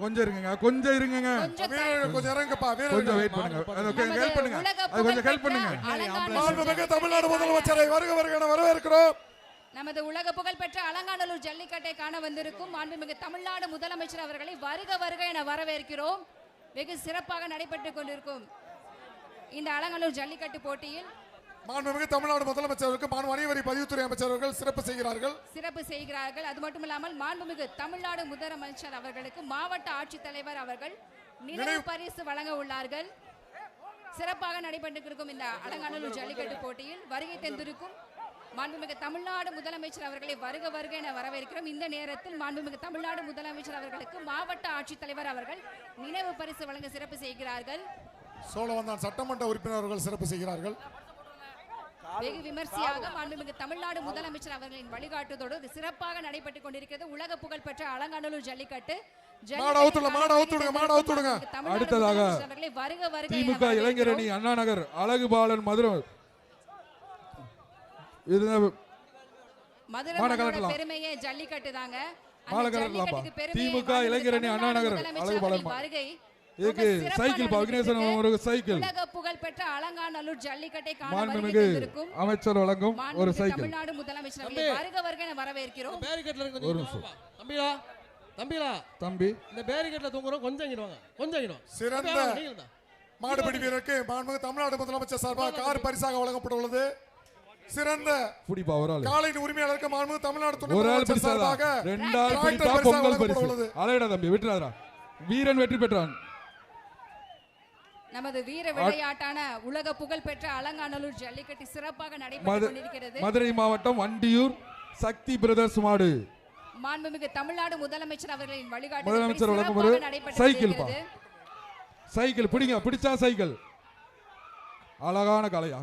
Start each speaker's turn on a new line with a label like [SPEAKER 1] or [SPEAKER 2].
[SPEAKER 1] கொஞ்சம் இருங்க, கொஞ்சம் இருங்க,
[SPEAKER 2] கொஞ்சம் இறங்குப்பா,
[SPEAKER 1] கொஞ்சம் வெயிட் பண்ணுங்க, ஹெல்ப் பண்ணுங்க, அது கொஞ்சம் ஹெல்ப் பண்ணுங்க.
[SPEAKER 2] மாண்புமிகு தமிழ்நாடு முதலமைச்சரை வருக வருக என வரவேற்கிறோம்.
[SPEAKER 3] நமது உலக புகழ்பெற்ற அலங்காநல்லூர் ஜல்லிக்கட்டை காண வந்திருக்கும் மாண்புமிகு தமிழ்நாடு முதலமைச்சர் அவர்களை வருக வருக என வரவேற்கிறோம். வெகு சிறப்பாக நடைபெற்றுக் கொண்டிருக்கும் இந்த அலங்காநல்லூர் ஜல்லிக்கட்டு போட்டியில்
[SPEAKER 2] மாண்புமிகு தமிழ்நாடு முதலமைச்சருக்கு மாண்பு வரி பதிவுத்துறை அமைச்சர்கள் சிறப்பு செய்கிறார்கள். அது மட்டுமில்லாமல் மாண்புமிகு தமிழ்நாடு முதலமைச்சர் அவர்களுக்கு மாவட்ட ஆட்சித்தலைவர் அவர்கள் நினைவு பரிசு வழங்க உள்ளார்கள். சிறப்பாக நடைபெற்றிருக்கும் இந்த அலங்காநல்லூர் ஜல்லிக்கட்டு போட்டியில் வருகை தந்திருக்கும் மாண்புமிகு தமிழ்நாடு முதலமைச்சர் அவர்களை வருக வருக என வரவேற்கிறோம். இந்த நேரத்தில் மாண்புமிகு தமிழ்நாடு முதலமைச்சர் அவர்களுக்கு மாவட்ட ஆட்சித்தலைவர் அவர்கள் நினைவு பரிசு வழங்க சிறப்பு செய்கிறார்கள். சோழவந்தான் சட்டமன்ற உறுப்பினர்கள் சிறப்பு செய்கிறார்கள்.
[SPEAKER 3] வெகு விமர்சையாக மாண்புமிகு தமிழ்நாடு முதலமைச்சர் அவர்களின் வழிகாட்டுதோடு சிறப்பாக நடைபெற்றுக் கொண்டிருக்கிறது உலக புகழ்பெற்ற அலங்காநல்லூர் ஜல்லிக்கட்டு.
[SPEAKER 1] அடுத்ததாக திமுக இளைஞரணி அண்ணா நகர் அழகுபாலன் மதுரை
[SPEAKER 3] பெருமையே ஜல்லிக்கட்டு தாங்க.
[SPEAKER 1] திமுக இளைஞரணி அண்ணா நகர் அழகுபாலன் வருகை சைக்கிள் ஒரு சைக்கிள்
[SPEAKER 3] உலக புகழ்பெற்ற அலங்காநல்லூர் ஜல்லிக்கட்டை காண
[SPEAKER 1] மாண்புமிகு அமைச்சர் வழங்கும் ஒரு சைக்கிள்.
[SPEAKER 3] தமிழ்நாடு முதலமைச்சர் அவர்களை வருக வருக என வரவேற்கிறோம்.
[SPEAKER 1] ஒரு நிமிஷம் தம்பி,
[SPEAKER 4] இந்த பேரிகேட்ல தூங்குறோம், கொஞ்சம் இங்கிடுவாங்க, கொஞ்சம் இங்கிடும்.
[SPEAKER 2] சிறந்த மாடுபிடி வீரருக்கு மாண்புமிகு தமிழ்நாடு முதலமைச்சர் சார்பாக கார் பரிசாக வழங்கப்பட்டுள்ளது. சிறந்த காலையின் உரிமையாளருக்கு மாண்புமிகு தமிழ்நாடு துணை முதலமைச்சர் சார்பாக
[SPEAKER 1] பொங்கல் பரிசு. அலையடா தம்பி, விட்டுறாதடா, வீரன் வெற்றி பெற்றான்.
[SPEAKER 3] நமது வீர விளையாட்டான உலக புகழ்பெற்ற அலங்காநல்லூர் ஜல்லிக்கட்டு சிறப்பாக நடைபெற்றுக் கொண்டிருக்கிறது.
[SPEAKER 1] மதுரை மாவட்டம் வண்டியூர் சக்தி பிரதர்ஸ் மாடு.
[SPEAKER 3] மாண்புமிகு தமிழ்நாடு முதலமைச்சர் அவர்களின் வழிகாட்டுதல்
[SPEAKER 1] முதலமைச்சர் வழங்கும் ஒரு சைக்கிள். சைக்கிள் பிடிங்க, பிடிச்சா சைக்கிள். அழகான கலையா.